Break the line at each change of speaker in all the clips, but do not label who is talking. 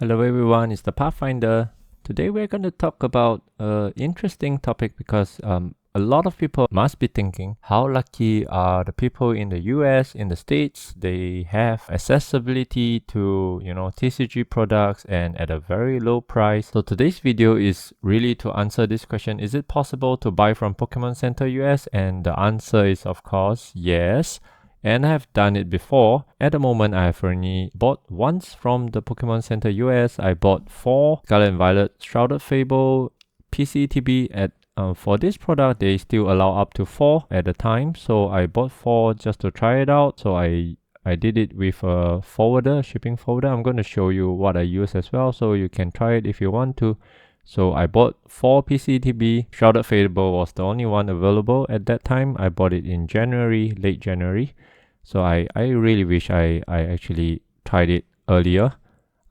Hello everyone, it's the Pathfinder. Today we're going to talk about an interesting topic because a lot of people must be thinking, how lucky are the people in the US, in the States? They have accessibility to, TCG products and at a very low price. So today's video is really to answer this question. Is it possible to buy from Pokémon Center US? And the answer is of course yes. And I have done it before. At the moment, I have only bought once from the Pokémon Center US. I bought 4 Scarlet and Violet Shrouded Fable PCTB at for this product, they still allow up to 4 at a time. So I bought 4 just to try it out. So I did it with a forwarder, shipping forwarder. I'm going to show you what I use as well, so you can try it if you want to. So I bought 4 PCTB. Shrouded Fable was the only one available at that time. I bought it in January, late January. So I really wish I actually tried it earlier,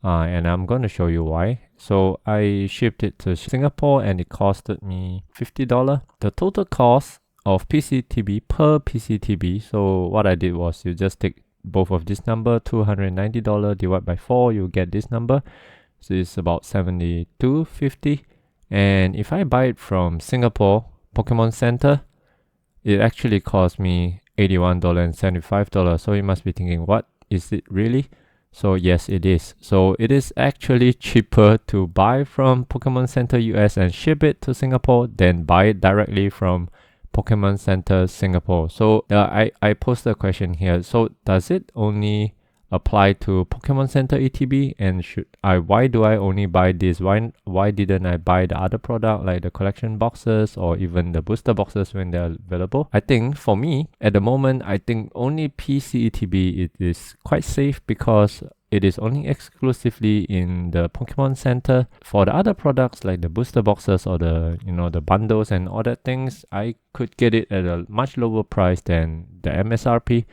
and I'm going to show you why. So I shipped it to Singapore and it costed me $50. The total cost of PCTB per PCTB, so what I did was you just take both of this number, $290 divided by 4, you get this number. So it's about $72.50. And if I buy it from Singapore, Pokémon Center, it actually cost me $81.75. So you must be thinking, what is it really? So yes, it is. So it is actually cheaper to buy from Pokémon Center US and ship it to Singapore than buy it directly from Pokémon Center Singapore. So I posted a question here. So does it only apply to Pokémon Center ETB, and why do I only buy this? Why didn't I buy the other product like the collection boxes or even the booster boxes when they're available? I think for me at the moment, I think only PCETB it is quite safe because it is only exclusively in the Pokemon Center. For the other products like the booster boxes or the the bundles and all that things, I could get it at a much lower price than the MSRP,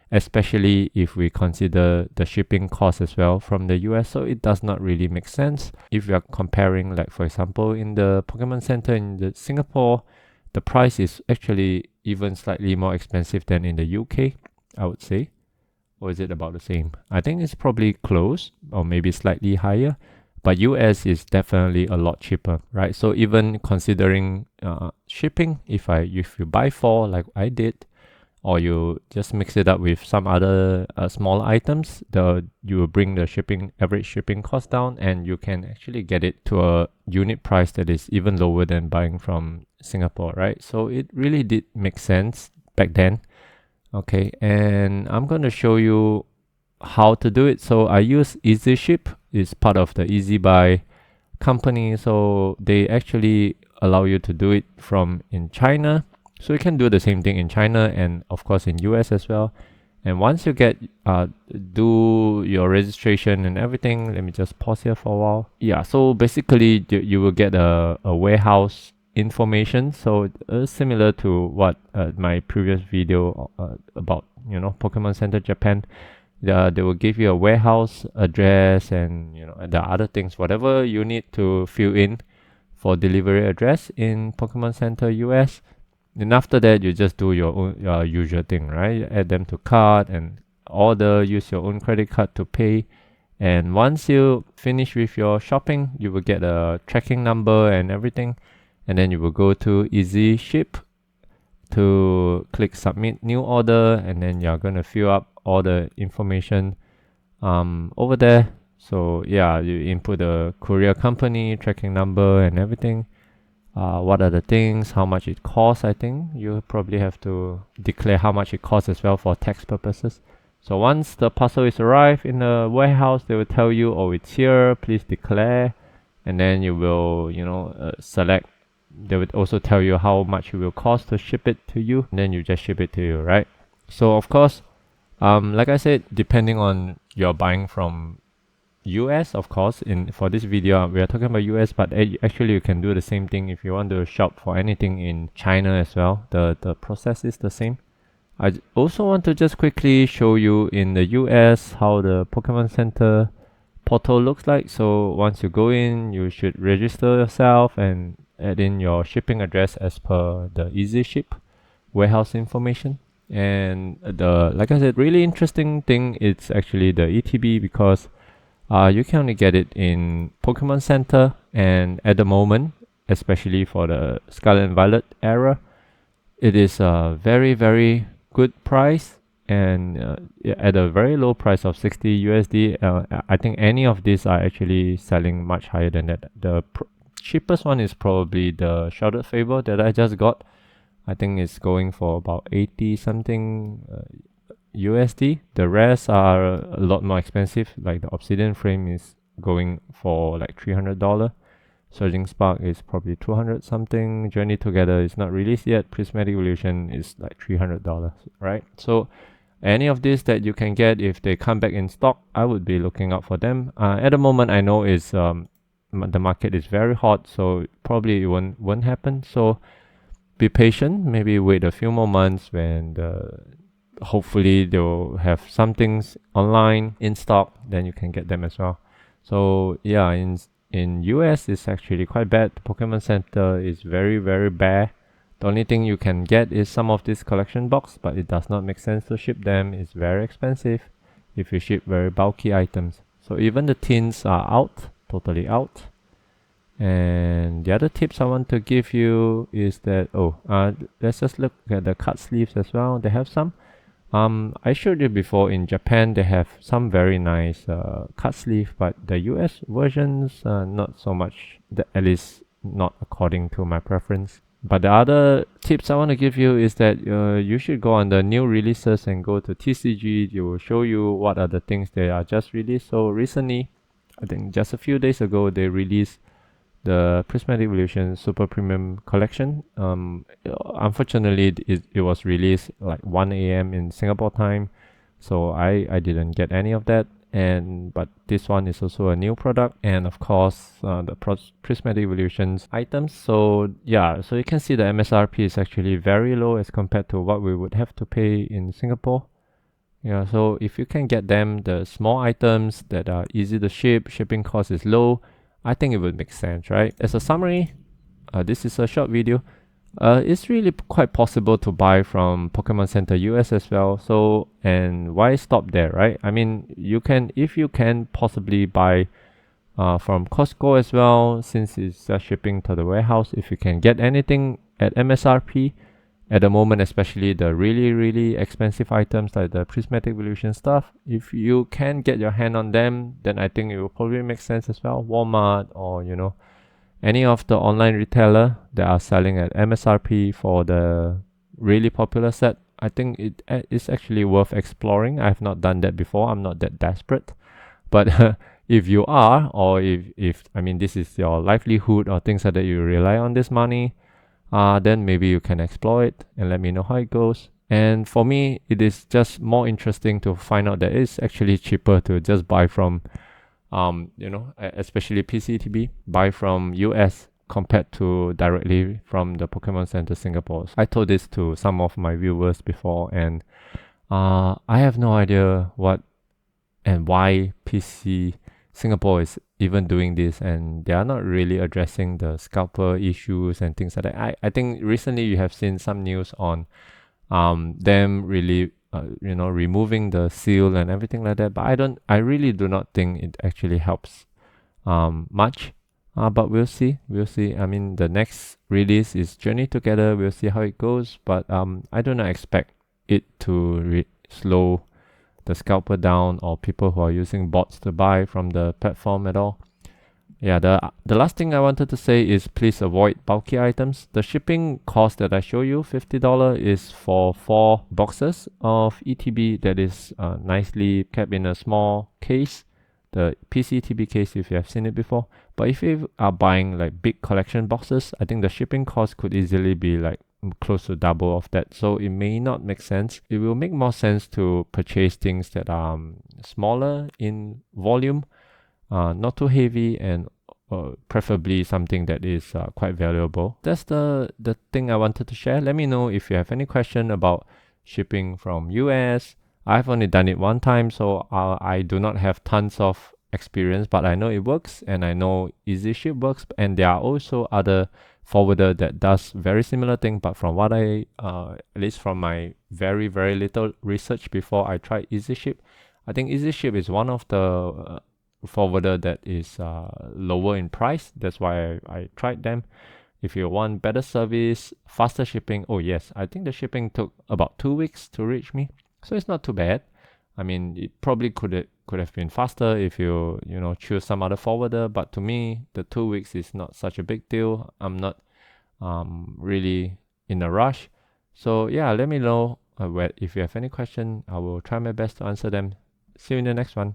especially if we consider the shipping cost as well from the US. So it does not really make sense. If you are comparing, like for example, in the Pokemon Center in the Singapore, the price is actually even slightly more expensive than in the UK, I would say. Or is it about the same? I think it's probably close or maybe slightly higher, but US is definitely a lot cheaper, right? So even considering shipping, if you buy 4 like I did, or you just mix it up with some other small items, you will bring the average shipping cost down, and you can actually get it to a unit price that is even lower than buying from Singapore, right? So it really did make sense back then. Okay, and I'm going to show you how to do it. So I use EZShip. It's part of the EasyBuy company. So they actually allow you to do it from in China. So you can do the same thing in China and of course in US as well. And once you get do your registration and everything, let me just pause here for a while. Yeah, so basically you will get a warehouse information. So similar to what my previous video about Pokemon Center Japan. They will give you a warehouse address and the other things, whatever you need to fill in for delivery address in Pokemon Center US. Then after that, you just do your own usual thing, right? You add them to cart and order, use your own credit card to pay. And once you finish with your shopping, you will get a tracking number and everything. And then you will go to EZShip to click submit new order. And then you're going to fill up all the information over there. So yeah, you input the courier company, tracking number and everything. What are the things, how much it costs. I think you probably have to declare how much it costs as well for tax purposes. So once the parcel is arrived in the warehouse, they will tell you, oh, it's here, please declare. And then you will, select. They would also tell you how much it will cost to ship it to you. And then you just ship it to you, right? So of course, like I said, depending on you're buying from US, of course, for this video we are talking about US, but actually you can do the same thing if you want to shop for anything in China as well. The process is the same. I also want to just quickly show you in the US how the Pokemon Center portal looks like. So once you go in, you should register yourself and add in your shipping address as per the EZShip warehouse information. And like I said, really interesting thing, it's actually the ETB, because You can only get it in Pokemon Center, and at the moment, especially for the Scarlet and Violet era, it is a very, very good price, and at a very low price of 60 USD. I think any of these are actually selling much higher than that. The cheapest one is probably the Shrouded Fable that I just got. I think it's going for about 80 something USD. The rest are a lot more expensive. Like the Obsidian Frame is going for like $300. Surging Spark is probably 200 something. Journey Together is not released yet. Prismatic Evolution is like $300, right? So any of these that you can get, if they come back in stock, I would be looking out for them. At the moment, I know is the market is very hot, so probably it won't happen. So be patient. Maybe wait a few more months when hopefully they'll have some things online in stock. Then you can get them as well. So yeah, in US it's actually quite bad. Pokemon Center is very, very bare. The only thing you can get is some of this collection box, but it does not make sense to ship them. It's very expensive if you ship very bulky items. So even the tins are out, totally out. And the other tips I want to give you is that, let's just look at the cut sleeves as well. They have some. I showed you before in Japan, they have some very nice cut sleeve, but the US versions, not so much, at least not according to my preference. But the other tips I want to give you is that you should go on the new releases and go to TCG. It will show you what are the things they are just released. So recently, I think just a few days ago, they released the Prismatic Evolution Super Premium Collection. Unfortunately, it was released like 1 a.m. in Singapore time, so I didn't get any of that. But this one is also a new product, and of course the Prismatic Evolutions items. So yeah, so you can see the MSRP is actually very low as compared to what we would have to pay in Singapore. Yeah, so if you can get them, the small items that are easy to ship, shipping cost is low, I think it would make sense, right? As a summary, this is a short video. It's really quite possible to buy from Pokémon Center US as well. So, and why stop there, right? I mean, if you can possibly buy from Costco as well, since it's shipping to the warehouse. If you can get anything at MSRP at the moment, especially the really, really expensive items like the Prismatic Evolution stuff, if you can get your hand on them, then I think it will probably make sense as well. Walmart or, any of the online retailer that are selling at MSRP for the really popular set, I think it is actually worth exploring. I have not done that before. I'm not that desperate. But if you are, or if I mean, this is your livelihood or things like that, you rely on this money, then maybe you can explore it and let me know how it goes. And for me, it is just more interesting to find out that it's actually cheaper to just buy from especially PCTB, buy from US compared to directly from the Pokemon Center Singapore. I told this to some of my viewers before, and I have no idea what and why PC Singapore is even doing this, and they are not really addressing the scalper issues and things like that. I think recently you have seen some news on them really removing the seal and everything like that, but I really do not think it actually helps much, but we'll see. I mean, the next release is Journey Together. We'll see how it goes, but I do not expect it to slow the scalper down or people who are using bots to buy from the platform at all. Yeah, the last thing I wanted to say is please avoid bulky items. The shipping cost that I show you, $50, is for 4 boxes of ETB that is nicely kept in a small case, the PCTB case if you have seen it before. But if you are buying like big collection boxes, I think the shipping cost could easily be like close to double of that. So it may not make sense. It will make more sense to purchase things that are smaller in volume, not too heavy, and preferably something that is quite valuable. That's the thing I wanted to share. Let me know if you have any question about shipping from US. I've only done it one time, so I do not have tons of experience, but I know it works, and I know EZShip works, and there are also other forwarder that does very similar thing. But from what I at least from my very, very little research before I tried EZShip, I think EZShip is one of the forwarder that is lower in price. That's why I tried them. If you want better service, faster shipping, oh yes, I think the shipping took about 2 weeks to reach me, so it's not too bad. I mean, it probably could have been faster if you choose some other forwarder, but to me, the 2 weeks is not such a big deal. I'm not really in a rush. So yeah, let me know if you have any question. I will try my best to answer them. See you in the next one.